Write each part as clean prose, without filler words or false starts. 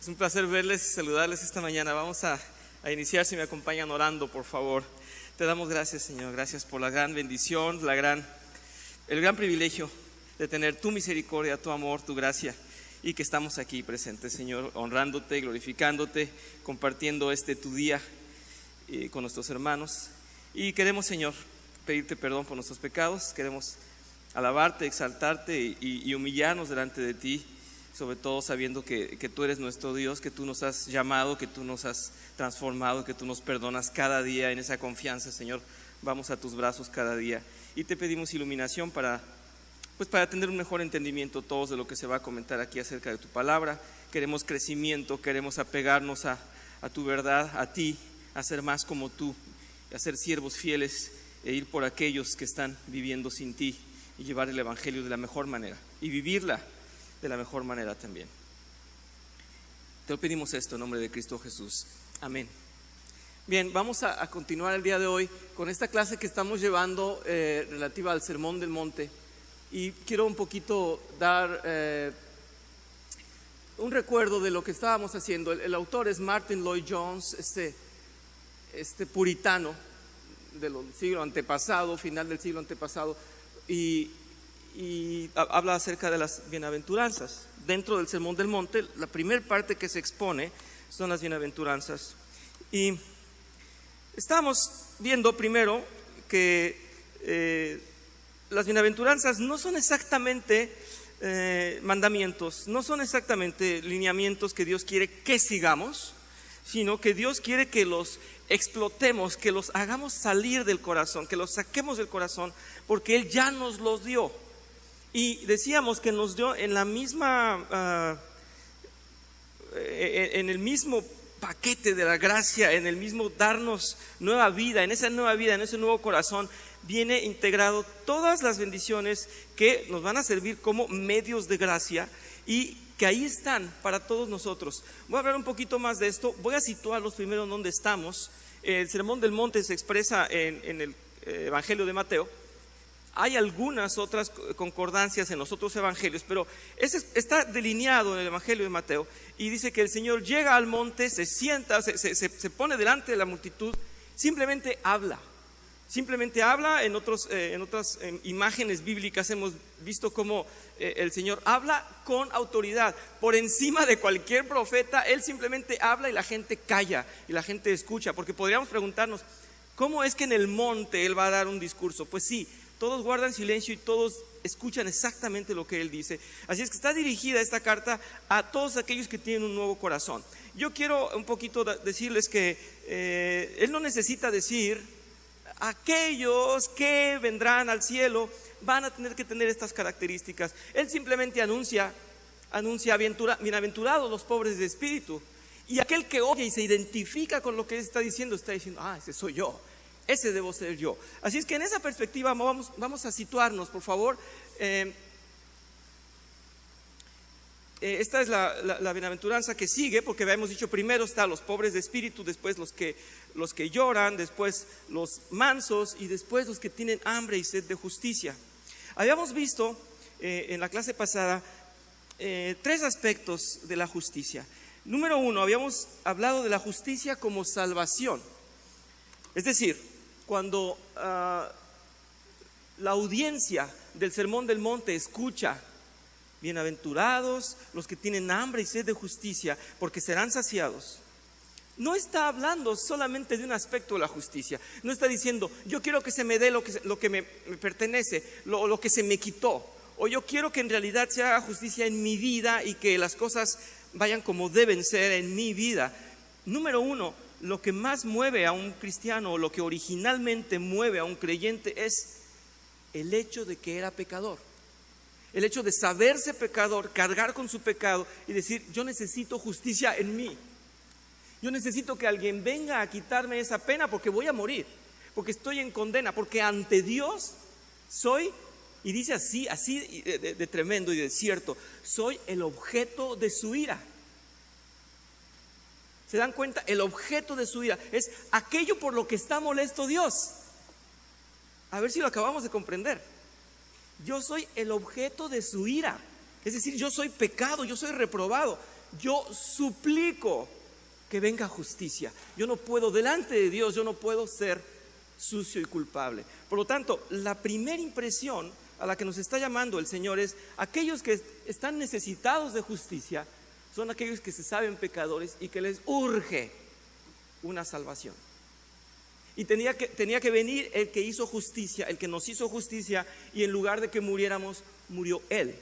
Es un placer verles y saludarles esta mañana. Vamos a iniciar, si me acompañan orando, por favor. Te damos gracias, Señor. Gracias por la gran bendición, el gran privilegio de tener tu misericordia, tu amor, tu gracia, y que estamos aquí presentes, Señor, honrándote, glorificándote, compartiendo tu día con nuestros hermanos. Y queremos, Señor, pedirte perdón por nuestros pecados. Queremos alabarte, exaltarte y humillarnos delante de ti, sobre todo sabiendo que tú eres nuestro Dios, que tú nos has llamado, que tú nos has transformado, que tú nos perdonas cada día. En esa confianza, Señor, vamos a tus brazos cada día y te pedimos iluminación para tener un mejor entendimiento todos de lo que se va a comentar aquí acerca de tu palabra. Queremos crecimiento, queremos apegarnos a tu verdad, a ti, a ser más como tú, a ser siervos fieles e ir por aquellos que están viviendo sin ti y llevar el evangelio de la mejor manera y vivirla de la mejor manera también. Te lo pedimos esto en nombre de Cristo Jesús. Amén. Bien, vamos a continuar el día de hoy con esta clase que estamos llevando relativa al Sermón del Monte, y quiero un poquito dar un recuerdo de lo que estábamos haciendo. El autor es Martin Lloyd-Jones, este puritano del siglo antepasado, final del siglo antepasado, y habla acerca de las bienaventuranzas. Dentro del Sermón del Monte, la primera parte que se expone son las bienaventuranzas. Y estamos viendo primero que las bienaventuranzas no son exactamente mandamientos, no son exactamente lineamientos que Dios quiere que sigamos, sino que Dios quiere que los explotemos, que los hagamos salir del corazón, que los saquemos del corazón, porque Él ya nos los dio. Y decíamos que nos dio en la misma, en el mismo paquete de la gracia, en el mismo darnos nueva vida, en esa nueva vida, en ese nuevo corazón, viene integrado todas las bendiciones que nos van a servir como medios de gracia y que ahí están para todos nosotros. Voy a hablar un poquito más de esto, voy a situarlos primero en donde estamos. El Sermón del Monte se expresa en el Evangelio de Mateo. Hay algunas otras concordancias en los otros evangelios, pero está delineado en el Evangelio de Mateo, y dice que el Señor llega al monte, se sienta, se pone delante de la multitud, simplemente habla. En otras imágenes bíblicas hemos visto cómo el Señor habla con autoridad. Por encima de cualquier profeta, Él simplemente habla y la gente calla y la gente escucha. Porque podríamos preguntarnos, ¿cómo es que en el monte Él va a dar un discurso? Pues sí, todos guardan silencio y todos escuchan exactamente lo que Él dice. Así es que está dirigida esta carta a todos aquellos que tienen un nuevo corazón. Yo quiero un poquito decirles que Él no necesita decir: aquellos que vendrán al cielo van a tener que tener estas características. Él simplemente anuncia bienaventurados los pobres de espíritu. Y aquel que oye y se identifica con lo que Él está diciendo, ese soy yo, ese debo ser yo. Así es que en esa perspectiva vamos a situarnos, por favor. Esta es la bienaventuranza que sigue, porque habíamos dicho primero está los pobres de espíritu, después los que lloran, después los mansos y después los que tienen hambre y sed de justicia. Habíamos visto en la clase pasada tres aspectos de la justicia. Número uno, habíamos hablado de la justicia como salvación. Es decir, cuando la audiencia del Sermón del Monte escucha: bienaventurados los que tienen hambre y sed de justicia, porque serán saciados, no está hablando solamente de un aspecto de la justicia. No está diciendo: yo quiero que se me dé lo que me pertenece, lo que se me quitó, o yo quiero que en realidad se haga justicia en mi vida y que las cosas vayan como deben ser en mi vida. Número uno, lo que más mueve a un cristiano, o lo que originalmente mueve a un creyente, es el hecho de que era pecador. El hecho de saberse pecador, cargar con su pecado y decir: yo necesito justicia en mí. Yo necesito que alguien venga a quitarme esa pena, porque voy a morir, porque estoy en condena, porque ante Dios soy, y dice así de tremendo y de cierto, soy el objeto de su ira. ¿Se dan cuenta? El objeto de su ira es aquello por lo que está molesto Dios. A ver si lo acabamos de comprender. Yo soy el objeto de su ira. Es decir, yo soy pecado, yo soy reprobado. yo suplico que venga justicia. Yo no puedo, delante de Dios, yo no puedo ser sucio y culpable. Por lo tanto, la primera impresión a la que nos está llamando el Señor es: aquellos que están necesitados de justicia son aquellos que se saben pecadores y que les urge una salvación. Y tenía que venir el que hizo justicia, el que nos hizo justicia, y en lugar de que muriéramos, murió Él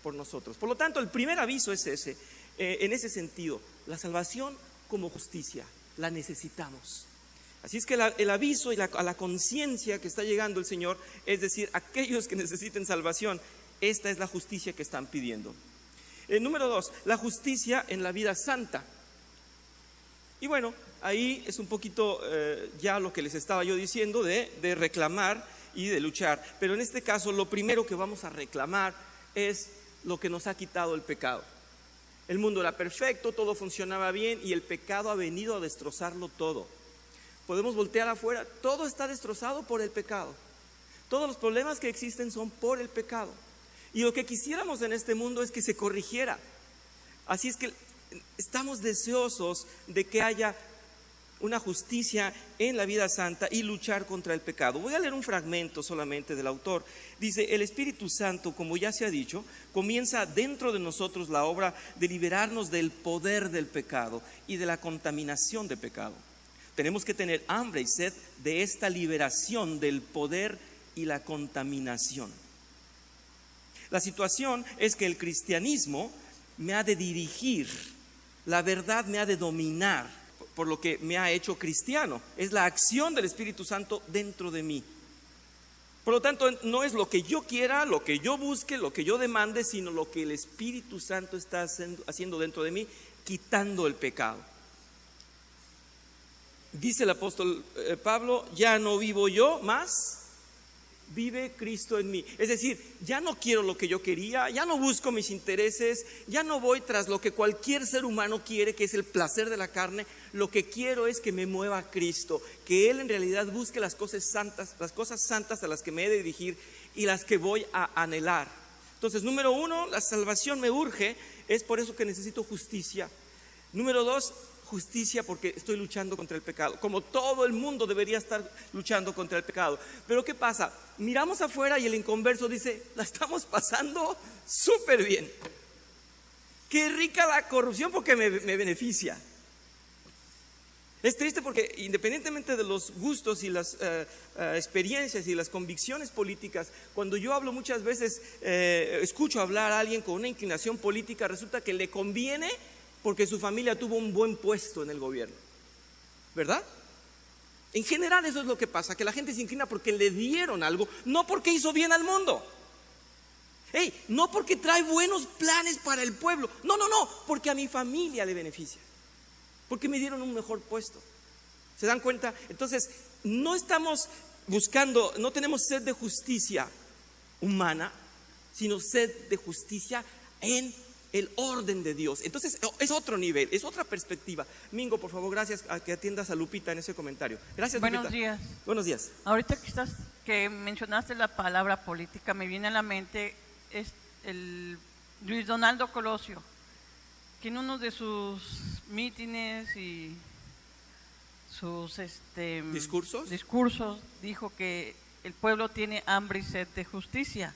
por nosotros. Por lo tanto, el primer aviso es ese, en ese sentido, la salvación como justicia, la necesitamos. Así es que el aviso y a la conciencia que está llegando el Señor, es decir, aquellos que necesiten salvación, esta es la justicia que están pidiendo. Número 2, la justicia en la vida santa. Y bueno, ahí es un poquito ya lo que les estaba yo diciendo de reclamar y de luchar. Pero en este caso, lo primero que vamos a reclamar es lo que nos ha quitado el pecado. El mundo era perfecto, todo funcionaba bien, y el pecado ha venido a destrozarlo todo. Podemos voltear afuera, todo está destrozado por el pecado. Todos los problemas que existen son por el pecado. Y lo que quisiéramos en este mundo es que se corrigiera. Así es que estamos deseosos de que haya una justicia en la vida santa y luchar contra el pecado. Voy a leer un fragmento solamente del autor. Dice: el Espíritu Santo, como ya se ha dicho, comienza dentro de nosotros la obra de liberarnos del poder del pecado y de la contaminación de pecado. Tenemos que tener hambre y sed de esta liberación del poder y la contaminación. La situación es que el cristianismo me ha de dirigir, la verdad me ha de dominar, por lo que me ha hecho cristiano. Es la acción del Espíritu Santo dentro de mí. Por lo tanto, no es lo que yo quiera, lo que yo busque, lo que yo demande, sino lo que el Espíritu Santo está haciendo dentro de mí, quitando el pecado. Dice el apóstol Pablo: ya no vivo yo, más vive Cristo en mí. Es decir, ya no quiero lo que yo quería, ya no busco mis intereses, ya no voy tras lo que cualquier ser humano quiere, que es el placer de la carne. Lo que quiero es que me mueva Cristo, que Él en realidad busque las cosas santas a las que me he de dirigir y las que voy a anhelar. Entonces, número 1, la salvación me urge, es por eso que necesito justicia. Número 2, justicia porque estoy luchando contra el pecado, como todo el mundo debería estar luchando contra el pecado. Pero ¿qué pasa? Miramos afuera y el inconverso dice: la estamos pasando súper bien. Qué rica la corrupción porque me beneficia. Es triste porque independientemente de los gustos y las experiencias y las convicciones políticas, cuando yo hablo muchas veces, escucho hablar a alguien con una inclinación política, resulta que le conviene porque su familia tuvo un buen puesto en el gobierno, ¿verdad? En general eso es lo que pasa, que la gente se inclina porque le dieron algo, no porque hizo bien al mundo. No porque trae buenos planes para el pueblo, no, porque a mi familia le beneficia, porque me dieron un mejor puesto. ¿Se dan cuenta? Entonces, no estamos buscando, no tenemos sed de justicia humana, sino sed de justicia en el orden de Dios. Entonces es otro nivel, es otra perspectiva. Mingo, por favor, gracias a que atiendas a Lupita en ese comentario. Gracias, Lupita. Buenos días. Buenos días. Ahorita que mencionaste la palabra política, me viene a la mente el Luis Donaldo Colosio, que en uno de sus mítines y sus discursos dijo que el pueblo tiene hambre y sed de justicia.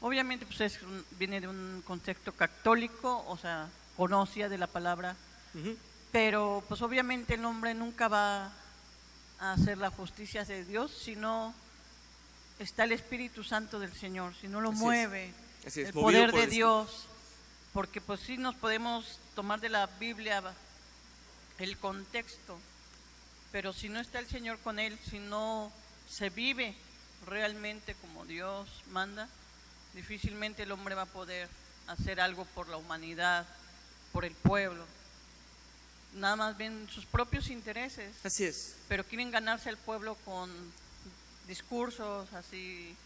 Obviamente pues viene de un contexto católico, o sea, conocía de la palabra, pero pues obviamente el hombre nunca va a hacer la justicia de Dios si no está el Espíritu Santo del Señor, si no lo mueve el poder de Dios, porque pues sí nos podemos tomar de la Biblia el contexto, pero si no está el Señor con él, si no se vive realmente como Dios manda, difícilmente el hombre va a poder hacer algo por la humanidad, por el pueblo. Nada más ven sus propios intereses. Así es. Pero quieren ganarse al pueblo con discursos así.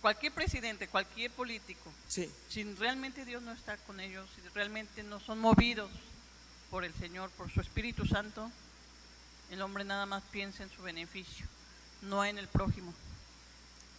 Cualquier presidente, cualquier político. Sí. Si realmente Dios no está con ellos, si realmente no son movidos por el Señor, por su Espíritu Santo, el hombre nada más piensa en su beneficio, no en el prójimo.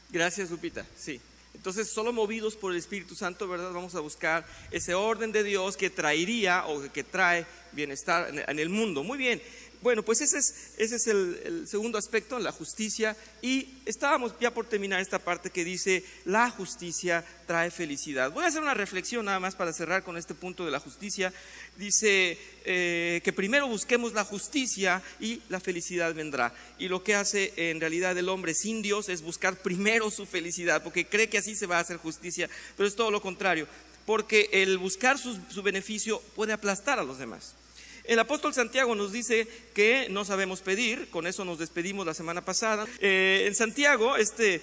Gracias, Lupita. Sí. Entonces, solo movidos por el Espíritu Santo, ¿verdad? Vamos a buscar ese orden de Dios que traería o que trae bienestar en el mundo. Muy bien. Bueno, pues ese es el segundo aspecto, la justicia. Y estábamos ya por terminar esta parte que dice, la justicia trae felicidad. Voy a hacer una reflexión nada más para cerrar con este punto de la justicia. Dice que primero busquemos la justicia y la felicidad vendrá. Y lo que hace en realidad el hombre sin Dios es buscar primero su felicidad, porque cree que así se va a hacer justicia, pero es todo lo contrario, porque el buscar su beneficio puede aplastar a los demás. El apóstol Santiago nos dice que no sabemos pedir, con eso nos despedimos la semana pasada. En Santiago, este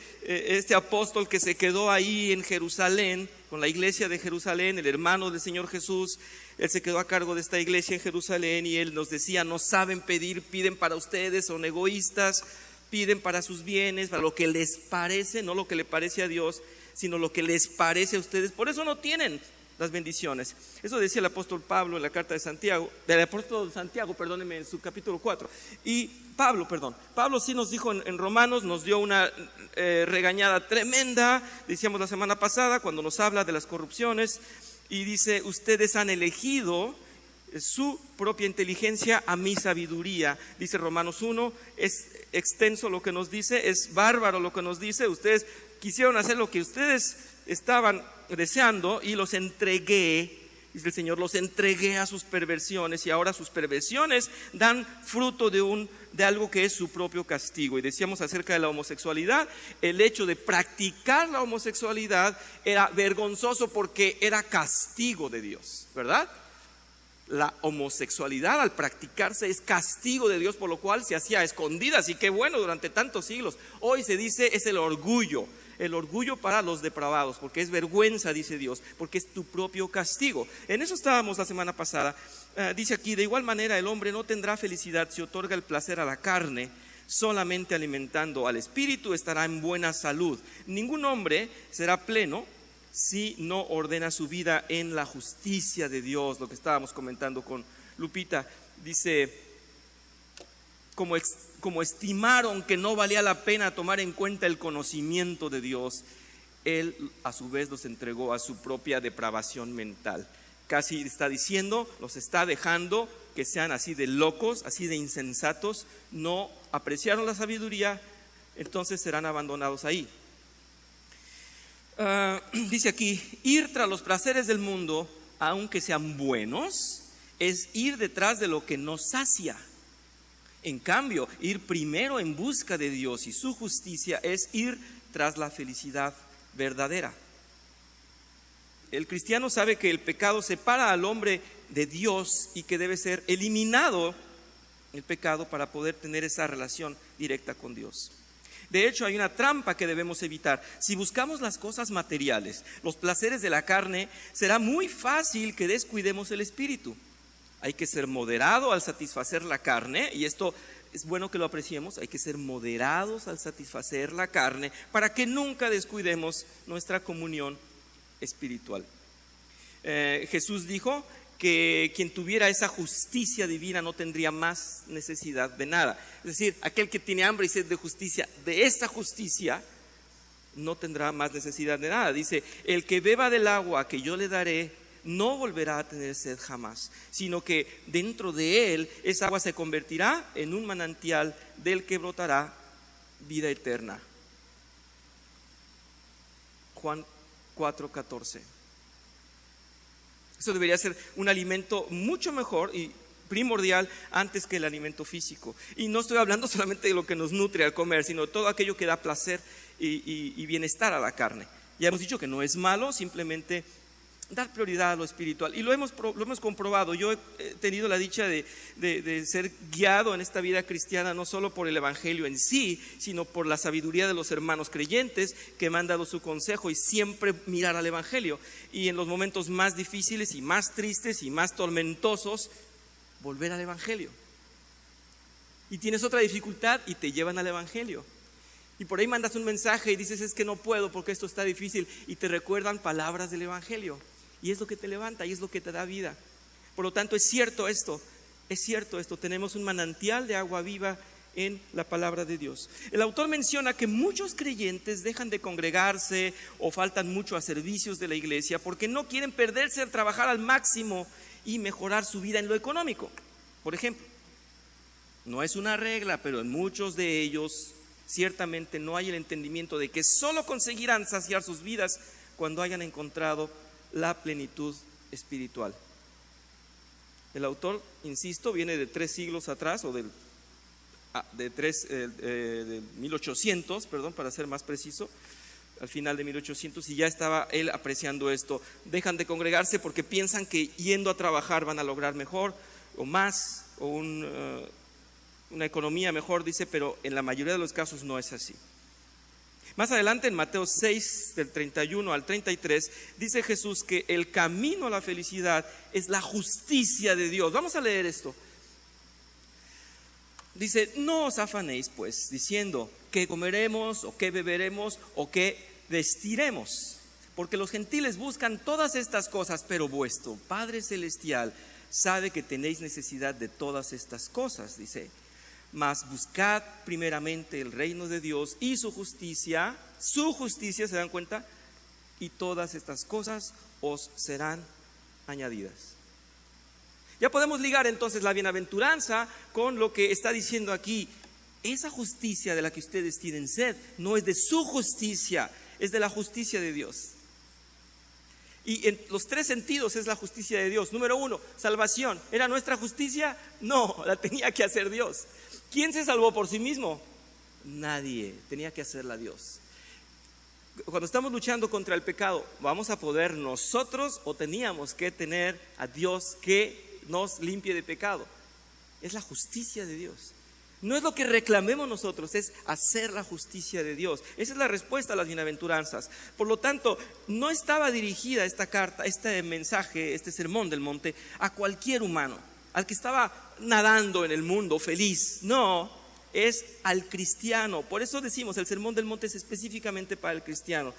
apóstol que se quedó ahí en Jerusalén, con la iglesia de Jerusalén, el hermano del Señor Jesús, él se quedó a cargo de esta iglesia en Jerusalén y él nos decía, no saben pedir, piden para ustedes, son egoístas, piden para sus bienes, para lo que les parece, no lo que le parece a Dios, sino lo que les parece a ustedes, por eso no tienen las bendiciones. Eso decía el apóstol Pablo en la carta de Santiago, del apóstol Santiago, perdónenme, en su capítulo 4. Y Pablo sí nos dijo en Romanos, nos dio una regañada tremenda, decíamos la semana pasada, cuando nos habla de las corrupciones, y dice, ustedes han elegido su propia inteligencia a mi sabiduría. Dice Romanos 1, es extenso lo que nos dice, es bárbaro lo que nos dice, ustedes quisieron hacer lo que ustedes estaban deseando y los entregué, dice el Señor, los entregué a sus perversiones y ahora sus perversiones dan fruto de algo que es su propio castigo. Y decíamos acerca de la homosexualidad, el hecho de practicar la homosexualidad era vergonzoso porque era castigo de Dios, ¿verdad? La homosexualidad al practicarse es castigo de Dios, por lo cual se hacía a escondidas y qué bueno durante tantos siglos. Hoy se dice es el orgullo para los depravados, porque es vergüenza, dice Dios, porque es tu propio castigo. En eso estábamos la semana pasada. Dice aquí, de igual manera el hombre no tendrá felicidad si otorga el placer a la carne, solamente alimentando al espíritu estará en buena salud. Ningún hombre será pleno si no ordena su vida en la justicia de Dios, lo que estábamos comentando con Lupita. Dice, como estimaron que no valía la pena tomar en cuenta el conocimiento de Dios, Él a su vez los entregó a su propia depravación mental. Casi está diciendo, los está dejando que sean así de locos, así de insensatos, no apreciaron la sabiduría, entonces serán abandonados ahí. Dice aquí, ir tras los placeres del mundo, aunque sean buenos, es ir detrás de lo que nos sacia. En cambio, ir primero en busca de Dios y su justicia es ir tras la felicidad verdadera. El cristiano sabe que el pecado separa al hombre de Dios y que debe ser eliminado el pecado para poder tener esa relación directa con Dios. De hecho, hay una trampa que debemos evitar. Si buscamos las cosas materiales, los placeres de la carne, será muy fácil que descuidemos el espíritu. Hay que ser moderado al satisfacer la carne, y esto es bueno que lo apreciemos, hay que ser moderados al satisfacer la carne para que nunca descuidemos nuestra comunión espiritual. Jesús dijo que quien tuviera esa justicia divina no tendría más necesidad de nada. Es decir, aquel que tiene hambre y sed de justicia, de esa justicia, no tendrá más necesidad de nada. Dice, el que beba del agua que yo le daré, no volverá a tener sed jamás, sino que dentro de él esa agua se convertirá en un manantial del que brotará vida eterna. Juan 4:14. Eso debería ser un alimento mucho mejor y primordial antes que el alimento físico. Y no estoy hablando solamente de lo que nos nutre al comer, sino todo aquello que da placer y bienestar a la carne. Ya hemos dicho que no es malo, simplemente dar prioridad a lo espiritual. Y lo hemos comprobado. Yo he tenido la dicha de ser guiado en esta vida cristiana no solo por el evangelio en sí, sino por la sabiduría de los hermanos creyentes que me han dado su consejo y siempre mirar al evangelio. Y en los momentos más difíciles y más tristes y más tormentosos, volver al evangelio. Y tienes otra dificultad y te llevan al evangelio. Y por ahí mandas un mensaje y dices, es que no puedo porque esto está difícil, y te recuerdan palabras del evangelio. Y es lo que te levanta y es lo que te da vida. Por lo tanto, es cierto esto, tenemos un manantial de agua viva en la palabra de Dios. El autor menciona que muchos creyentes dejan de congregarse o faltan mucho a servicios de la iglesia porque no quieren perderse al trabajar al máximo y mejorar su vida en lo económico. Por ejemplo, no es una regla, pero en muchos de ellos ciertamente no hay el entendimiento de que solo conseguirán saciar sus vidas cuando hayan encontrado la plenitud espiritual. El autor, insisto, viene de 3 siglos atrás, o de 1800, perdón, para ser más preciso, al final de 1800, y ya estaba él apreciando esto. Dejan de congregarse porque piensan que yendo a trabajar van a lograr mejor o más, o una economía mejor, dice, pero en la mayoría de los casos no es así. Más adelante en Mateo 6, del 31 al 33, dice Jesús que el camino a la felicidad es la justicia de Dios. Vamos a leer esto. Dice: no os afanéis pues, diciendo qué comeremos, o qué beberemos, o qué vestiremos, porque los gentiles buscan todas estas cosas, pero vuestro Padre Celestial sabe que tenéis necesidad de todas estas cosas, dice. Mas buscad primeramente el reino de Dios y su justicia, ¿se dan cuenta? Y todas estas cosas os serán añadidas. Ya podemos ligar entonces la bienaventuranza con lo que está diciendo aquí. Esa justicia de la que ustedes tienen sed no es de su justicia, es de la justicia de Dios. Y en los 3 sentidos es la justicia de Dios. Número 1, salvación. ¿Era nuestra justicia? No, la tenía que hacer Dios. ¿Quién se salvó por sí mismo? Nadie, tenía que hacerla Dios. Cuando estamos luchando contra el pecado, ¿vamos a poder nosotros o teníamos que tener a Dios que nos limpie de pecado? Es la justicia de Dios. No es lo que reclamemos nosotros, es hacer la justicia de Dios. Esa es la respuesta a las bienaventuranzas. Por lo tanto, no estaba dirigida esta carta, este mensaje, este sermón del monte a cualquier humano, al que estaba nadando en el mundo feliz. No, es al cristiano. Por eso decimos, el sermón del monte es específicamente para el cristiano.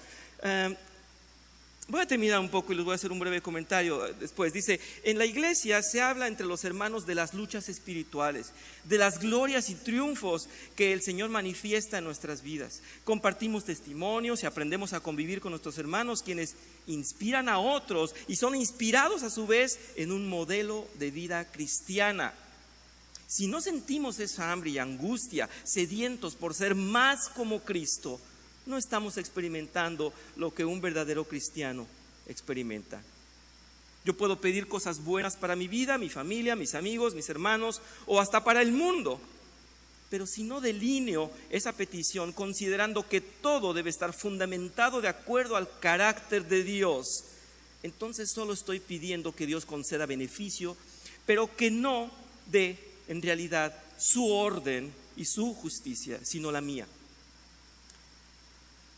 Voy a terminar un poco y les voy a hacer un breve comentario después. Dice: en la iglesia se habla entre los hermanos de las luchas espirituales, de las glorias y triunfos que el Señor manifiesta en nuestras vidas. Compartimos testimonios y aprendemos a convivir con nuestros hermanos, quienes inspiran a otros y son inspirados a su vez en un modelo de vida cristiana. Si no sentimos esa hambre y angustia, sedientos por ser más como Cristo, no estamos experimentando lo que un verdadero cristiano experimenta. Yo puedo pedir cosas buenas para mi vida, mi familia, mis amigos, mis hermanos, o hasta para el mundo, pero si no delineo esa petición considerando que todo debe estar fundamentado de acuerdo al carácter de Dios, entonces solo estoy pidiendo que Dios conceda beneficio, pero que no dé en realidad su orden y su justicia, sino la mía.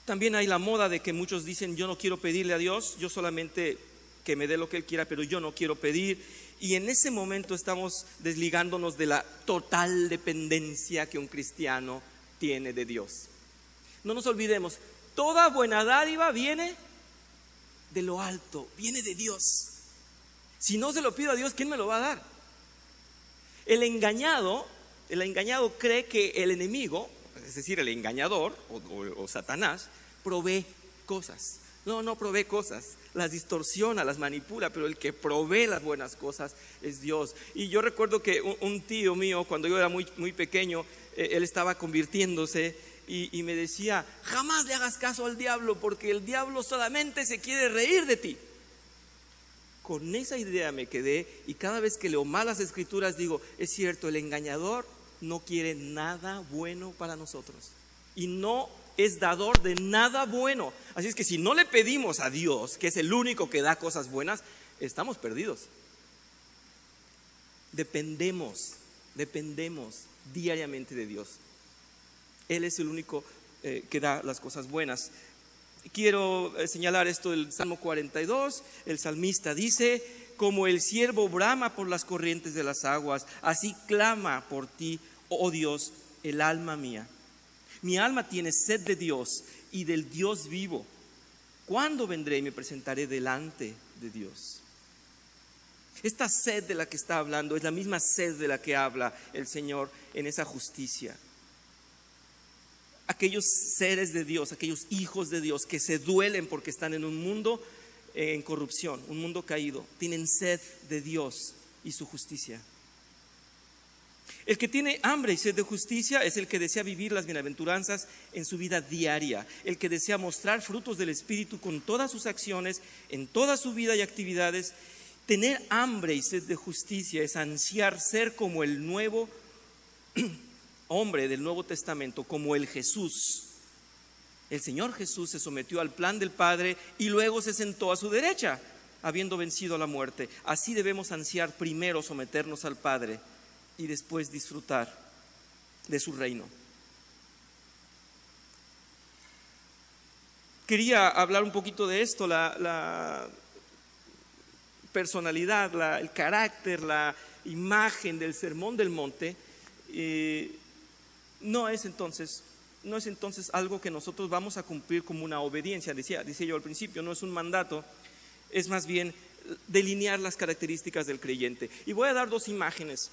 También hay la moda de que muchos dicen: yo no quiero pedirle a Dios, yo solamente que me dé lo que Él quiera, pero yo no quiero pedir. Y en ese momento estamos desligándonos de la total dependencia que un cristiano tiene de Dios. No nos olvidemos, toda buena dádiva viene de lo alto, viene de Dios. Si no se lo pido a Dios, ¿quién me lo va a dar? El engañado cree que el enemigo, es decir, el engañador o Satanás, provee cosas. No provee cosas, las distorsiona, las manipula, pero el que provee las buenas cosas es Dios. Y yo recuerdo que un tío mío, cuando yo era muy pequeño, él estaba convirtiéndose y me decía: jamás le hagas caso al diablo, porque el diablo solamente se quiere reír de ti. Con esa idea me quedé, y cada vez que leo malas escrituras digo: es cierto, el engañador no quiere nada bueno para nosotros y no es dador de nada bueno. Así es que si no le pedimos a Dios, que es el único que da cosas buenas, estamos perdidos. Dependemos diariamente de Dios. Él es el único que da las cosas buenas. Quiero señalar esto del Salmo 42. El salmista dice: como el ciervo brama por las corrientes de las aguas, así clama por ti, oh Dios, el alma mía. Mi alma tiene sed de Dios y del Dios vivo. ¿Cuándo vendré y me presentaré delante de Dios? Esta sed de la que está hablando es la misma sed de la que habla el Señor en esa justicia. aquellos seres de Dios, aquellos hijos de Dios que se duelen porque están en un mundo en corrupción, un mundo caído, tienen sed de Dios y su justicia. El que tiene hambre y sed de justicia es el que desea vivir las bienaventuranzas en su vida diaria, el que desea mostrar frutos del Espíritu con todas sus acciones, en toda su vida y actividades. Tener hambre y sed de justicia es ansiar ser como el nuevo hombre del Nuevo Testamento, como el Jesús. El Señor Jesús se sometió al plan del Padre y luego se sentó a su derecha, habiendo vencido a la muerte. Así debemos ansiar primero someternos al Padre y después disfrutar de su reino. Quería hablar un poquito de esto, la personalidad, el carácter, la imagen del Sermón del Monte. No es entonces algo que nosotros vamos a cumplir como una obediencia, decía yo al principio, no es un mandato, es más bien delinear las características del creyente. Y voy a dar dos imágenes.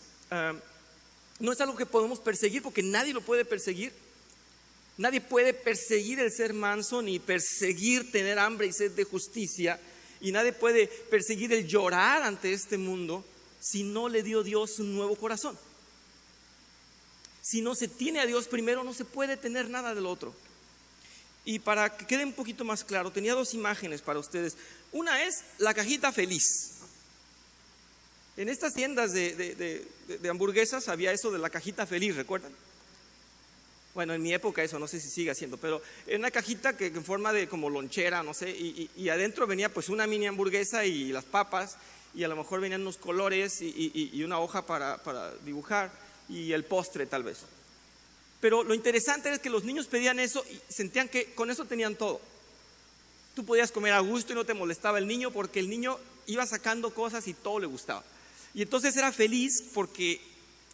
No es algo que podemos perseguir porque nadie lo puede perseguir. Nadie puede perseguir el ser manso ni perseguir tener hambre y sed de justicia, y nadie puede perseguir el llorar ante este mundo si no le dio Dios un nuevo corazón. Si no se tiene a Dios primero, no se puede tener nada del otro. Y para que quede un poquito más claro, tenía dos imágenes para ustedes. Una es la cajita feliz. En estas tiendas de hamburguesas había eso de la cajita feliz, ¿recuerdan? Bueno, en mi época eso, no sé si sigue haciendo, pero era una cajita que en forma de como lonchera, no sé, y adentro venía pues una mini hamburguesa y las papas, y a lo mejor venían unos colores y una hoja para dibujar, y el postre tal vez. Pero lo interesante es que los niños pedían eso y sentían que con eso tenían todo. Tú podías comer a gusto y no te molestaba el niño, porque el niño iba sacando cosas y todo le gustaba. Y entonces era feliz porque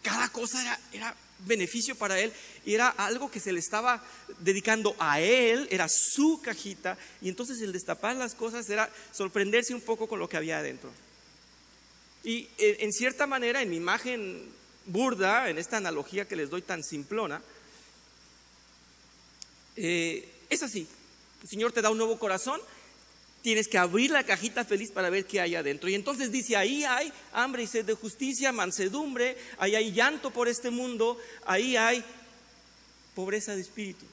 cada cosa era beneficio para él, y era algo que se le estaba dedicando a él, era su cajita, y entonces el destapar las cosas era sorprenderse un poco con lo que había adentro. Y en cierta manera, en mi imagen burda, en esta analogía que les doy tan simplona, es así. El Señor te da un nuevo corazón, tienes que abrir la cajita feliz para ver qué hay adentro. Y entonces dice, ahí hay hambre y sed de justicia, mansedumbre, ahí hay llanto por este mundo, ahí hay pobreza de espíritu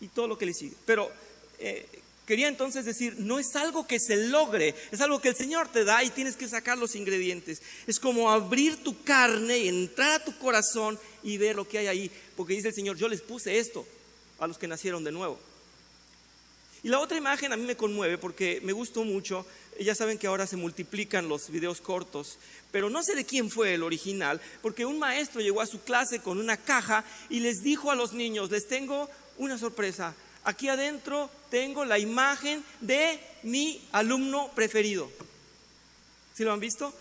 y todo lo que le sigue. Pero quería entonces decir, no es algo que se logre, es algo que el Señor te da y tienes que sacar los ingredientes. Es como abrir tu carne y entrar a tu corazón y ver lo que hay ahí, porque dice el Señor, yo les puse esto a los que nacieron de nuevo. Y la otra imagen a mí me conmueve porque me gustó mucho. Ya saben que ahora se multiplican los videos cortos, pero no sé de quién fue el original, porque un maestro llegó a su clase con una caja y les dijo a los niños, les tengo una sorpresa, aquí adentro tengo la imagen de mi alumno preferido. ¿Sí lo han visto?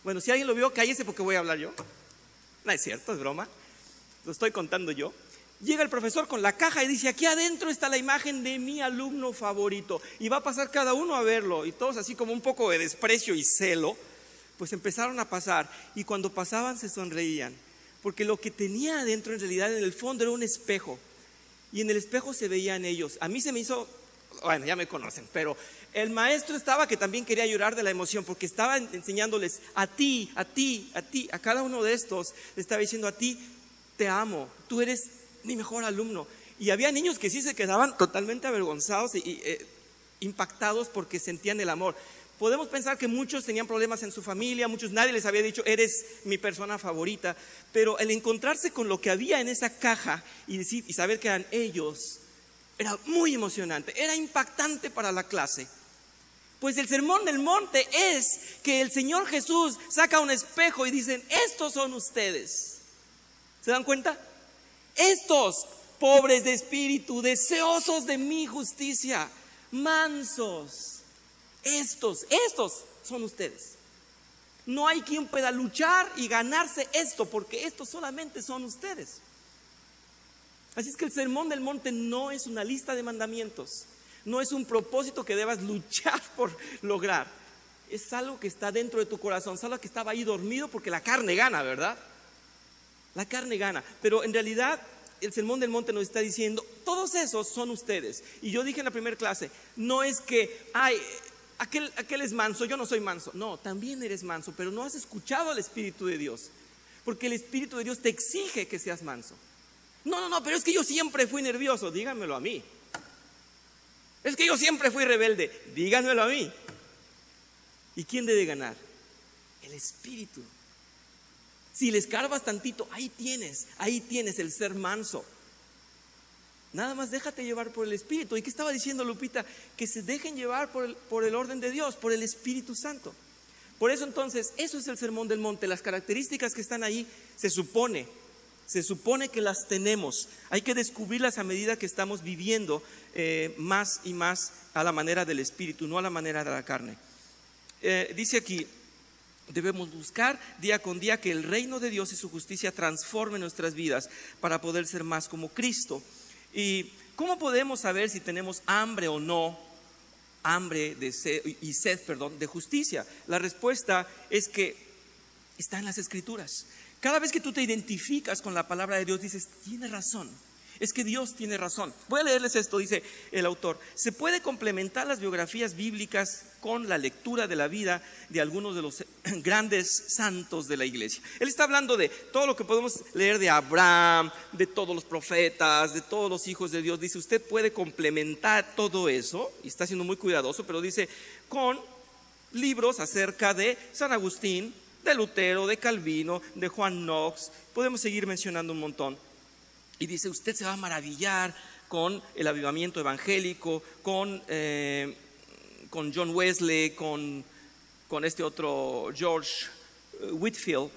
Bueno, si alguien lo vio, cállese porque voy a hablar yo. No es cierto, es broma, lo estoy contando yo. Llega el profesor con la caja y dice, aquí adentro está la imagen de mi alumno favorito. Y va a pasar cada uno a verlo. Y todos así como un poco de desprecio y celo, pues empezaron a pasar. Y cuando pasaban se sonreían. Porque lo que tenía adentro en realidad en el fondo era un espejo. Y en el espejo se veían ellos. A mí se me hizo, bueno, ya me conocen, pero el maestro estaba que también quería llorar de la emoción. Porque estaba enseñándoles a ti, a cada uno de estos. Le estaba diciendo a ti, te amo, tú eres mi mejor alumno. Y había niños que sí se quedaban totalmente avergonzados y impactados porque sentían el amor. Podemos pensar que muchos tenían problemas en su familia, nadie les había dicho, eres mi persona favorita, pero el encontrarse con lo que había en esa caja y saber que eran ellos, era muy emocionante, era impactante para la clase. Pues el Sermón del Monte es que el Señor Jesús saca un espejo y dicen, estos son ustedes. ¿Se dan cuenta? Estos pobres de espíritu, deseosos de mi justicia, mansos, estos son ustedes. No hay quien pueda luchar y ganarse esto, porque estos solamente son ustedes. Así es que el Sermón del Monte no es una lista de mandamientos, no es un propósito que debas luchar por lograr. Es algo que está dentro de tu corazón, es algo que estaba ahí dormido porque la carne gana, ¿verdad? La carne gana, pero en realidad el Sermón del Monte nos está diciendo, todos esos son ustedes. Y yo dije en la primera clase, no es que, aquel es manso, yo no soy manso. No, también eres manso, pero no has escuchado al Espíritu de Dios. Porque el Espíritu de Dios te exige que seas manso. No, pero es que yo siempre fui nervioso, díganmelo a mí. Es que yo siempre fui rebelde, díganmelo a mí. ¿Y quién debe ganar? El Espíritu. Si le escarbas tantito, ahí tienes el ser manso. Nada más déjate llevar por el Espíritu. ¿Y qué estaba diciendo Lupita? Que se dejen llevar por el orden de Dios, por el Espíritu Santo. Por eso entonces, eso es el Sermón del Monte. Las características que están ahí, se supone que las tenemos. Hay que descubrirlas a medida que estamos viviendo más y más a la manera del Espíritu, no a la manera de la carne. Dice aquí, debemos buscar día con día que el reino de Dios y su justicia transformen nuestras vidas para poder ser más como Cristo. ¿Y cómo podemos saber si tenemos hambre o no? Hambre de sed de justicia. La respuesta es que está en las Escrituras. Cada vez que tú te identificas con la palabra de Dios, dices, tiene razón. Es que Dios tiene razón. Voy a leerles esto, dice el autor. Se puede complementar las biografías bíblicas con la lectura de la vida de algunos de los grandes santos de la iglesia. Él está hablando de todo lo que podemos leer de Abraham, de todos los profetas, de todos los hijos de Dios. Dice, usted puede complementar todo eso, y está siendo muy cuidadoso, pero dice, con libros acerca de San Agustín, de Lutero, de Calvino, de Juan Knox. Podemos seguir mencionando un montón. Y dice, usted se va a maravillar con el avivamiento evangélico, con John Wesley, con este otro George Whitefield.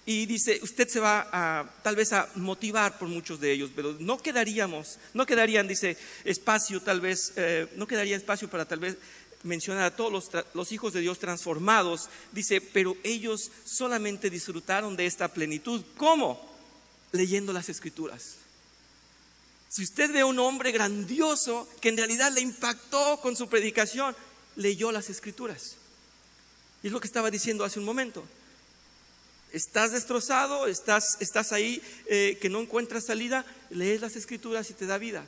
Y dice, usted se va tal vez a motivar por muchos de ellos, pero no quedarían, dice, espacio tal vez, no quedaría espacio para tal vez mencionar a todos los hijos de Dios transformados. Dice, pero ellos solamente disfrutaron de esta plenitud. ¿Cómo? Leyendo las Escrituras. Si usted ve a un hombre grandioso que en realidad le impactó con su predicación, leyó las Escrituras. Y es lo que estaba diciendo hace un momento. Estás destrozado, estás ahí que no encuentras salida, lees las Escrituras y te da vida.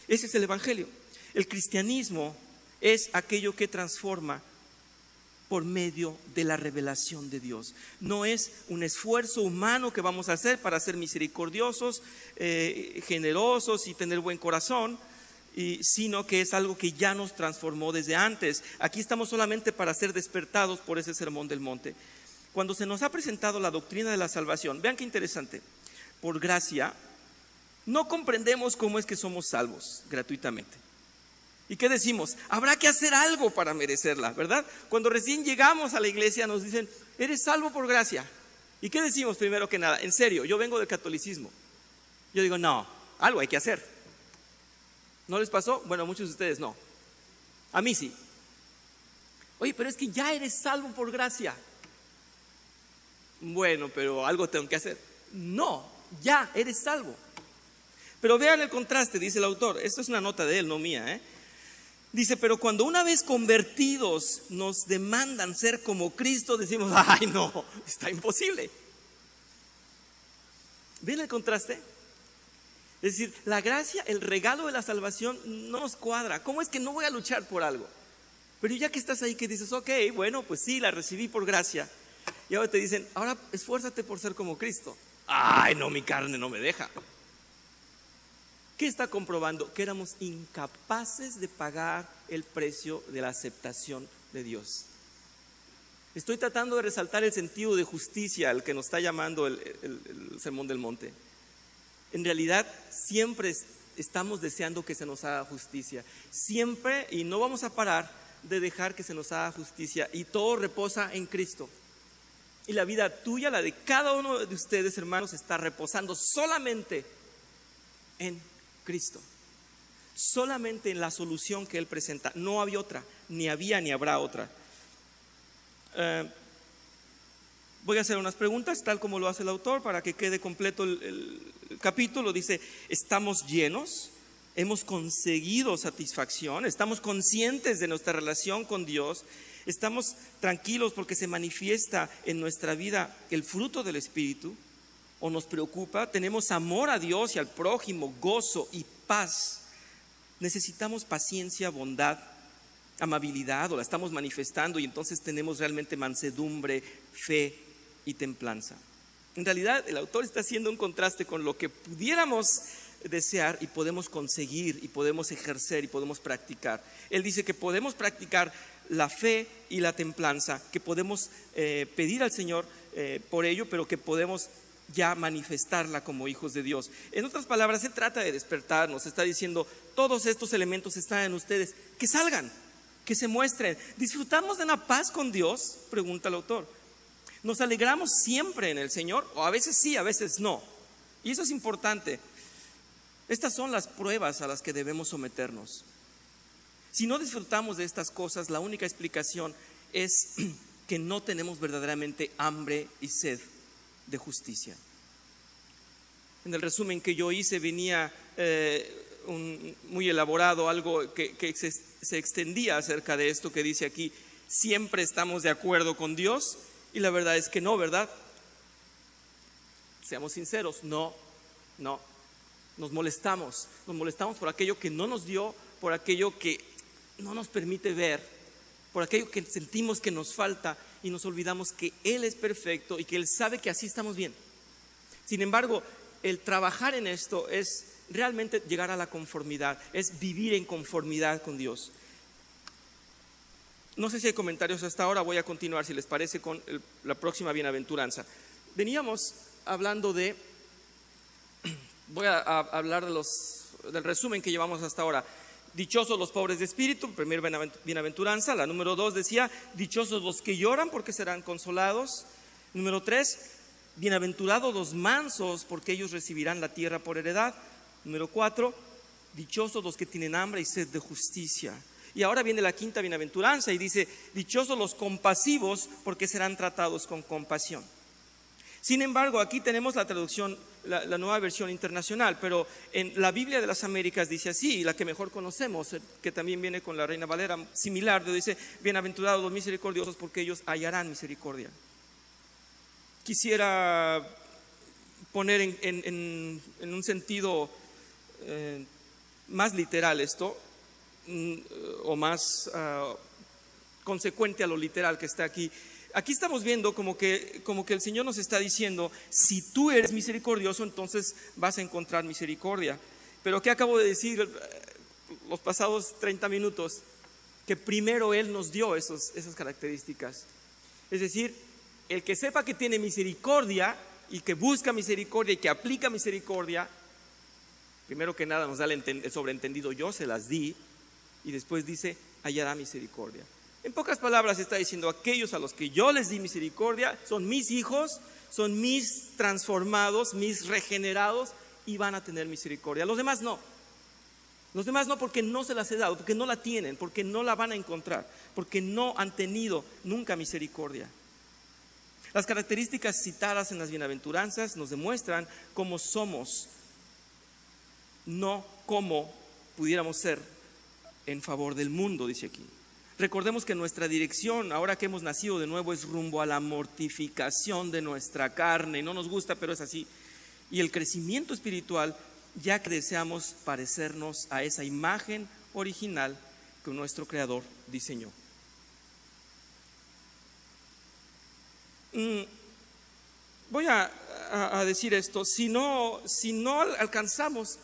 Ese es el Evangelio. El cristianismo es aquello que transforma por medio de la revelación de Dios. No es un esfuerzo humano que vamos a hacer para ser misericordiosos, generosos y tener buen corazón, sino que es algo que ya nos transformó desde antes. Aquí estamos solamente para ser despertados por ese Sermón del Monte. Cuando se nos ha presentado la doctrina de la salvación, vean qué interesante, por gracia, no comprendemos cómo es que somos salvos gratuitamente. ¿Y qué decimos? Habrá que hacer algo para merecerla, ¿verdad? Cuando recién llegamos a la iglesia nos dicen, eres salvo por gracia. ¿Y qué decimos primero que nada? En serio, yo vengo del catolicismo. Yo digo, no, algo hay que hacer. ¿No les pasó? Bueno, a muchos de ustedes no. A mí sí. Oye, pero es que ya eres salvo por gracia. Bueno, pero algo tengo que hacer. No, ya eres salvo. Pero vean el contraste, dice el autor. Esto es una nota de él, no mía, Dice, pero cuando una vez convertidos nos demandan ser como Cristo, decimos, ay no, está imposible. ¿Ven el contraste? Es decir, la gracia, el regalo de la salvación no nos cuadra. ¿Cómo es que no voy a luchar por algo? Pero ya que estás ahí que dices, ok, bueno, pues sí, la recibí por gracia. Y ahora te dicen, ahora esfuérzate por ser como Cristo. Ay no, mi carne no me deja. ¿Qué está comprobando? Que éramos incapaces de pagar el precio de la aceptación de Dios. Estoy tratando de resaltar el sentido de justicia al que nos está llamando el Sermón del Monte. En realidad, siempre estamos deseando que se nos haga justicia. Siempre, y no vamos a parar de dejar que se nos haga justicia. Y todo reposa en Cristo. Y la vida tuya, la de cada uno de ustedes, hermanos, está reposando solamente en Cristo, solamente en la solución que Él presenta. No había otra, ni había ni habrá otra. Voy a hacer unas preguntas, tal como lo hace el autor, para que quede completo el capítulo. Dice, ¿estamos llenos? ¿Hemos conseguido satisfacción? ¿Estamos conscientes de nuestra relación con Dios? ¿Estamos tranquilos porque se manifiesta en nuestra vida el fruto del Espíritu? o nos preocupa, tenemos amor a Dios y al prójimo, gozo y paz, necesitamos paciencia, bondad, amabilidad, o la estamos manifestando y entonces tenemos realmente mansedumbre, fe y templanza. En realidad el autor está haciendo un contraste con lo que pudiéramos desear y podemos conseguir y podemos ejercer y podemos practicar. Él dice que podemos practicar la fe y la templanza, que podemos pedir al Señor por ello, pero que podemos ya manifestarla como hijos de Dios. En otras palabras, Él trata de despertarnos, está diciendo, todos estos elementos están en ustedes, que salgan, que se muestren. ¿Disfrutamos de una paz con Dios?, pregunta el autor. ¿Nos alegramos siempre en el Señor? O a veces sí, a veces no. Y eso es importante. Estas son las pruebas a las que debemos someternos. Si no disfrutamos de estas cosas, la única explicación es que no tenemos verdaderamente hambre y sed de justicia. En el resumen que yo hice venía muy elaborado, algo que se extendía acerca de esto que dice aquí: siempre estamos de acuerdo con Dios, y la verdad es que no, ¿verdad? Seamos sinceros, no. Nos molestamos por aquello que no nos dio, por aquello que no nos permite ver, por aquello que sentimos que nos falta, y nos olvidamos que Él es perfecto y que Él sabe que así estamos bien. Sin embargo, el trabajar en esto es realmente llegar a la conformidad, es vivir en conformidad con Dios. No sé si hay comentarios hasta ahora, voy a continuar, si les parece, con la próxima bienaventuranza. Veníamos hablando de, voy a hablar del resumen que llevamos hasta ahora. Dichosos los pobres de espíritu, primera bienaventuranza. La número 2 decía, dichosos los que lloran porque serán consolados. Número 3, bienaventurados los mansos porque ellos recibirán la tierra por heredad. Número 4, dichosos los que tienen hambre y sed de justicia. Y ahora viene la quinta bienaventuranza y dice, dichosos los compasivos porque serán tratados con compasión. Sin embargo, aquí tenemos la traducción, la nueva versión internacional, pero en la Biblia de las Américas dice así, la que mejor conocemos, que también viene con la Reina Valera, similar, dice, bienaventurados los misericordiosos porque ellos hallarán misericordia. Quisiera poner en un sentido más literal esto, o más consecuente a lo literal que está aquí. Aquí estamos viendo como que el Señor nos está diciendo, si tú eres misericordioso, entonces vas a encontrar misericordia. Pero ¿qué acabo de decir los pasados 30 minutos? Que primero Él nos dio esas características. Es decir, el que sepa que tiene misericordia y que busca misericordia y que aplica misericordia, primero que nada nos da el sobreentendido, yo se las di, y después dice, hallará misericordia. En pocas palabras está diciendo, aquellos a los que yo les di misericordia son mis hijos, son mis transformados, mis regenerados, y van a tener misericordia. Los demás no. Los demás no, porque no se las he dado, porque no la tienen, porque no la van a encontrar, porque no han tenido nunca misericordia. Las características citadas en las bienaventuranzas nos demuestran cómo somos, no cómo pudiéramos ser en favor del mundo, dice aquí. Recordemos que nuestra dirección, ahora que hemos nacido de nuevo, es rumbo a la mortificación de nuestra carne. No nos gusta, pero es así. Y el crecimiento espiritual, ya que deseamos parecernos a esa imagen original que nuestro Creador diseñó. Voy a decir esto, si no alcanzamos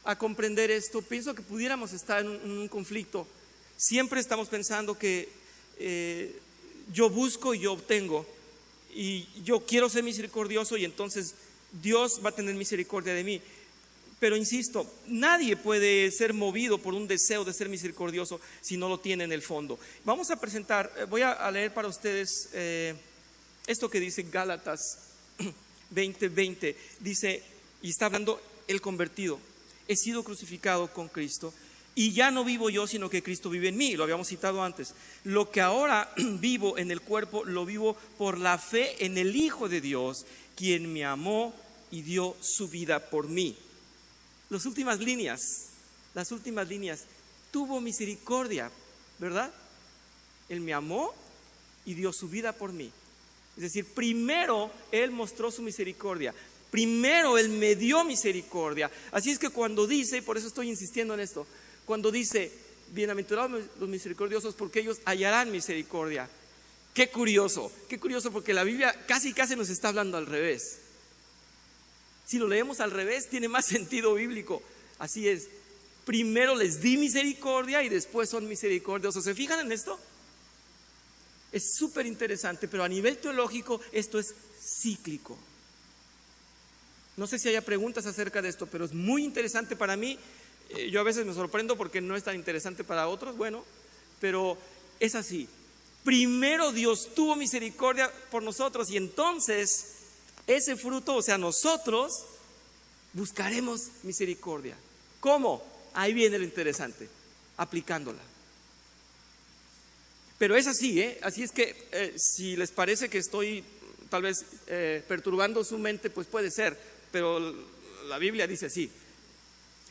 a comprender esto, pienso que pudiéramos estar en un conflicto. Siempre estamos pensando que yo busco y yo obtengo, y yo quiero ser misericordioso y entonces Dios va a tener misericordia de mí. Pero insisto, nadie puede ser movido por un deseo de ser misericordioso si no lo tiene en el fondo. Vamos a presentar, voy a leer para ustedes esto que dice Gálatas 20:20. Dice, y está hablando el convertido: he sido crucificado con Cristo, y ya no vivo yo, sino que Cristo vive en mí. Lo habíamos citado antes. Lo que ahora vivo en el cuerpo, lo vivo por la fe en el Hijo de Dios, quien me amó y dio su vida por mí. Las últimas líneas, tuvo misericordia, ¿verdad? Él me amó y dio su vida por mí. Es decir, primero Él mostró su misericordia. Primero Él me dio misericordia. Así es que cuando dice, por eso estoy insistiendo en esto, cuando dice, bienaventurados los misericordiosos porque ellos hallarán misericordia. Qué curioso porque la Biblia casi nos está hablando al revés. Si lo leemos al revés tiene más sentido bíblico. Así es, primero les di misericordia y después son misericordiosos. ¿Se fijan en esto? Es súper interesante, pero a nivel teológico esto es cíclico. No sé si haya preguntas acerca de esto, pero es muy interesante para mí. Yo a veces me sorprendo porque no es tan interesante para otros, bueno, pero es así. Primero Dios tuvo misericordia por nosotros y entonces ese fruto, o sea, nosotros buscaremos misericordia. ¿Cómo? Ahí viene lo interesante, aplicándola. Pero es así, así es que si les parece que estoy tal vez perturbando su mente, pues puede ser, pero la Biblia dice así.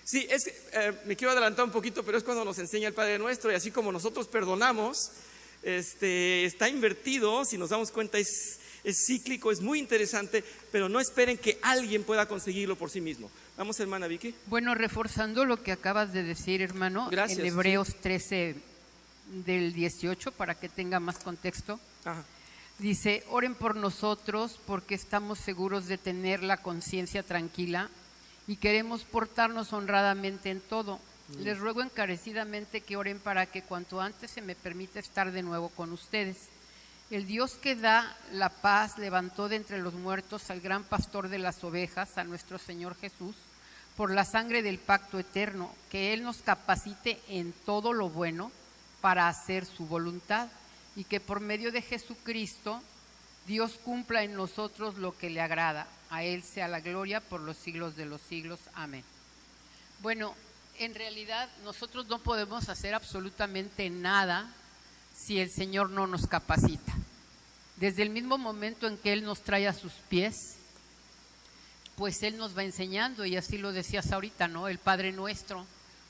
Sí, me quiero adelantar un poquito, pero es cuando nos enseña el Padre Nuestro y así como nosotros perdonamos, está invertido, si nos damos cuenta es cíclico, es muy interesante, pero no esperen que alguien pueda conseguirlo por sí mismo. Vamos, hermana Vicky. Bueno, reforzando lo que acabas de decir, hermano, gracias, en Hebreos 13 del 18, para que tenga más contexto. Ajá. Dice, oren por nosotros porque estamos seguros de tener la conciencia tranquila y queremos portarnos honradamente en todo. Les ruego encarecidamente que oren para que cuanto antes se me permita estar de nuevo con ustedes. El Dios que da la paz levantó de entre los muertos al gran pastor de las ovejas, a nuestro Señor Jesús, por la sangre del pacto eterno, que Él nos capacite en todo lo bueno para hacer su voluntad y que por medio de Jesucristo Dios cumpla en nosotros lo que le agrada. A Él sea la gloria por los siglos de los siglos. Amén. Bueno, en realidad nosotros no podemos hacer absolutamente nada si el Señor no nos capacita. Desde el mismo momento en que Él nos trae a sus pies, pues Él nos va enseñando, y así lo decías ahorita, ¿no? El Padre Nuestro,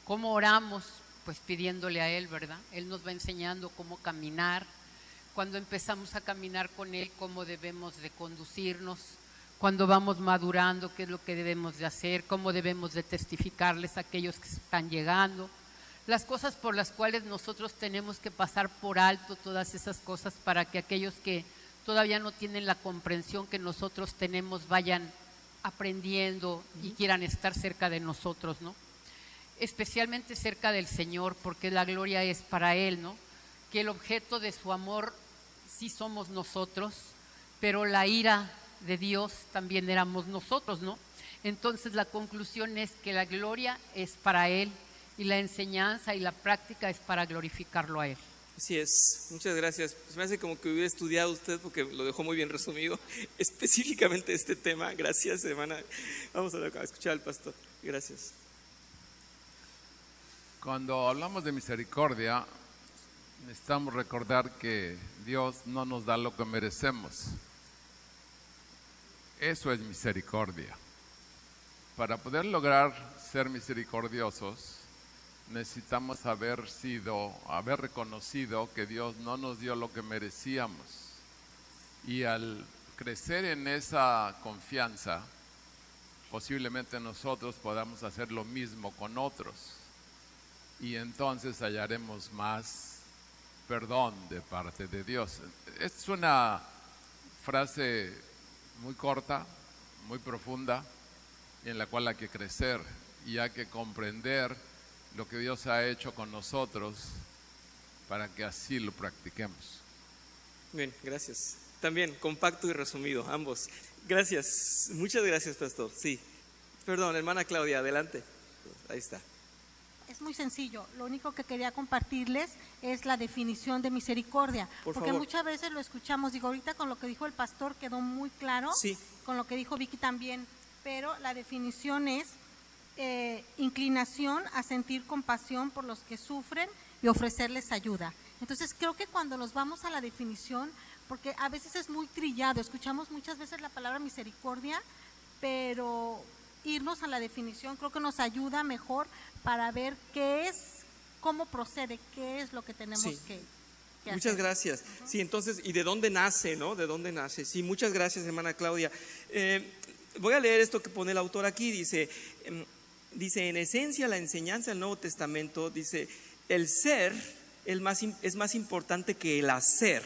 ¿cómo oramos? Pues pidiéndole a Él, ¿verdad? Él nos va enseñando cómo caminar. Cuando empezamos a caminar con Él, cómo debemos de conducirnos. Cuando vamos madurando, qué es lo que debemos de hacer, cómo debemos de testificarles a aquellos que están llegando. Las cosas por las cuales nosotros tenemos que pasar por alto todas esas cosas para que aquellos que todavía no tienen la comprensión que nosotros tenemos vayan aprendiendo y quieran estar cerca de nosotros, ¿no? Especialmente cerca del Señor, porque la gloria es para Él, ¿no? Que el objeto de su amor sí somos nosotros, pero la ira de Dios también éramos nosotros, ¿no? Entonces la conclusión es que la gloria es para Él y la enseñanza y la práctica es para glorificarlo a Él. Así es, muchas gracias. Se me hace como que hubiera estudiado usted porque lo dejó muy bien resumido, específicamente este tema. Gracias, hermana. Vamos a escuchar al pastor. Gracias. Cuando hablamos de misericordia, necesitamos recordar que Dios no nos da lo que merecemos. Eso es misericordia. Para poder lograr ser misericordiosos, necesitamos haber reconocido que Dios no nos dio lo que merecíamos. Y al crecer en esa confianza, posiblemente nosotros podamos hacer lo mismo con otros. Y entonces hallaremos más perdón de parte de Dios. Es una frase muy corta, muy profunda, en la cual hay que crecer y hay que comprender lo que Dios ha hecho con nosotros para que así lo practiquemos. Bien, gracias. También compacto y resumido, ambos. Gracias, muchas gracias, pastor. Sí, perdón, hermana Claudia, adelante. Ahí está. Es muy sencillo, lo único que quería compartirles es la definición de misericordia, porque favor. Muchas veces lo escuchamos, digo, ahorita con lo que dijo el pastor quedó muy claro, sí. Con lo que dijo Vicky también, pero la definición es inclinación a sentir compasión por los que sufren y ofrecerles ayuda. Entonces creo que cuando nos vamos a la definición, porque a veces es muy trillado, escuchamos muchas veces la palabra misericordia, pero irnos a la definición creo que nos ayuda mejor para ver qué es, cómo procede, qué es lo que tenemos que hacer. Muchas gracias. Sí, entonces, ¿y de dónde nace, no? ¿De dónde nace? Sí, muchas gracias, hermana Claudia. voy a leer esto que pone el autor aquí, dice, en esencia la enseñanza del Nuevo Testamento, dice, el ser es más importante que el hacer.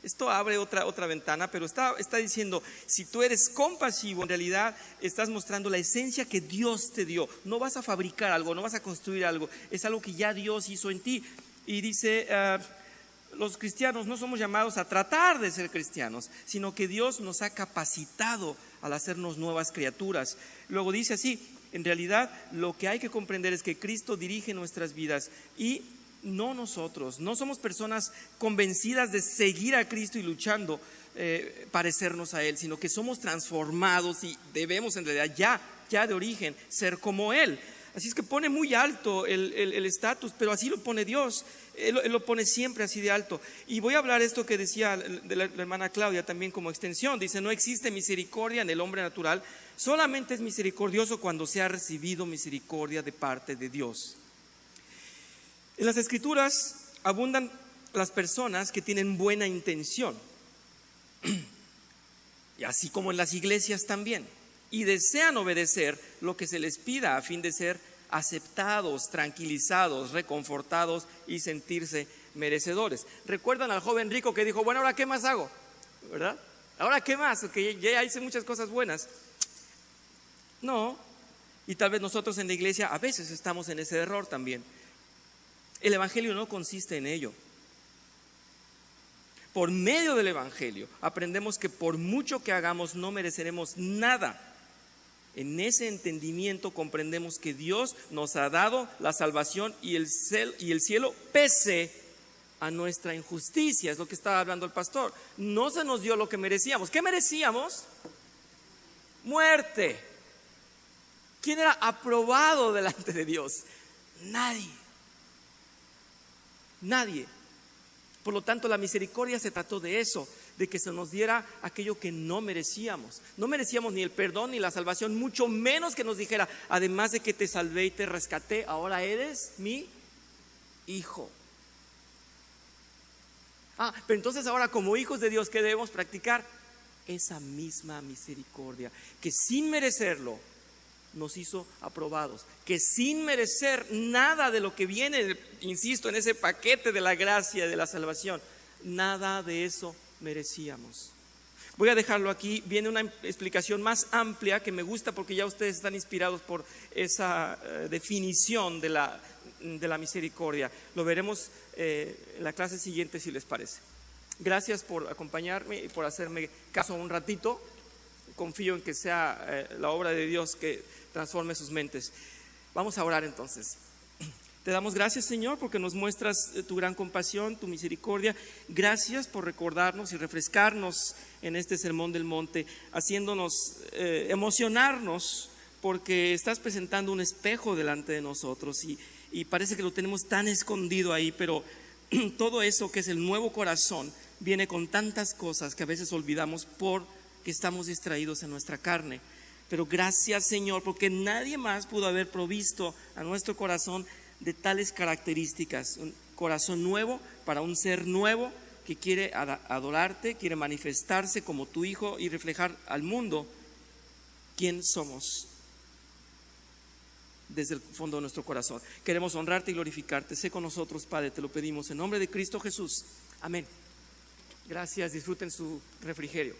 Esto abre otra ventana, pero está diciendo, si tú eres compasivo, en realidad estás mostrando la esencia que Dios te dio. No vas a fabricar algo, no vas a construir algo, es algo que ya Dios hizo en ti. Y dice, los cristianos no somos llamados a tratar de ser cristianos, sino que Dios nos ha capacitado al hacernos nuevas criaturas. Luego dice así, en realidad lo que hay que comprender es que Cristo dirige nuestras vidas y no nosotros. No somos personas convencidas de seguir a Cristo y luchando parecernos a Él, sino que somos transformados y debemos en realidad ya de origen ser como Él. Así es que pone muy alto el estatus, pero así lo pone Dios. Él lo pone siempre así de alto. Y voy a hablar esto que decía de la hermana Claudia también como extensión. Dice, no existe misericordia en el hombre natural, solamente es misericordioso cuando se ha recibido misericordia de parte de Dios. En las Escrituras abundan las personas que tienen buena intención, y así como en las iglesias también, y desean obedecer lo que se les pida a fin de ser aceptados, tranquilizados, reconfortados y sentirse merecedores. ¿Recuerdan al joven rico que dijo, bueno, ahora qué más hago? ¿Verdad? ¿Ahora qué más? Que ya hice muchas cosas buenas. No, y tal vez nosotros en la iglesia a veces estamos en ese error también. El evangelio no consiste en ello. Por medio del evangelio aprendemos que por mucho que hagamos no mereceremos nada. En ese entendimiento comprendemos que Dios nos ha dado la salvación y el cielo pese a nuestra injusticia. Es lo que estaba hablando el pastor. No se nos dio lo que merecíamos. ¿Qué merecíamos? Muerte. ¿Quién era aprobado delante de Dios? Nadie. Nadie. Por lo tanto, la misericordia se trató de eso, de que se nos diera aquello que no merecíamos. No merecíamos ni el perdón ni la salvación, mucho menos que nos dijera, además de que te salvé y te rescaté, ahora eres mi hijo. Pero entonces ahora como hijos de Dios, ¿qué debemos practicar? Esa misma misericordia, que sin merecerlo nos hizo aprobados, que sin merecer nada de lo que viene, insisto, en ese paquete de la gracia, de la salvación, nada de eso merecíamos. Voy a dejarlo aquí. Viene una explicación más amplia que me gusta porque ya ustedes están inspirados por esa definición de la misericordia. Lo veremos en la clase siguiente, si les parece. Gracias por acompañarme y por hacerme caso un ratito. Confío en que sea la obra de Dios que transforme sus mentes. Vamos a orar entonces. Te damos gracias, Señor, porque nos muestras tu gran compasión, tu misericordia. Gracias por recordarnos y refrescarnos en este sermón del monte, haciéndonos emocionarnos, porque estás presentando un espejo delante de nosotros y parece que lo tenemos tan escondido ahí, pero todo eso que es el nuevo corazón viene con tantas cosas que a veces olvidamos porque estamos distraídos en nuestra carne. Pero gracias, Señor, porque nadie más pudo haber provisto a nuestro corazón de tales características. Un corazón nuevo para un ser nuevo que quiere adorarte, quiere manifestarse como tu Hijo y reflejar al mundo quién somos desde el fondo de nuestro corazón. Queremos honrarte y glorificarte. Sé con nosotros, Padre, te lo pedimos en nombre de Cristo Jesús. Amén. Gracias, disfruten su refrigerio.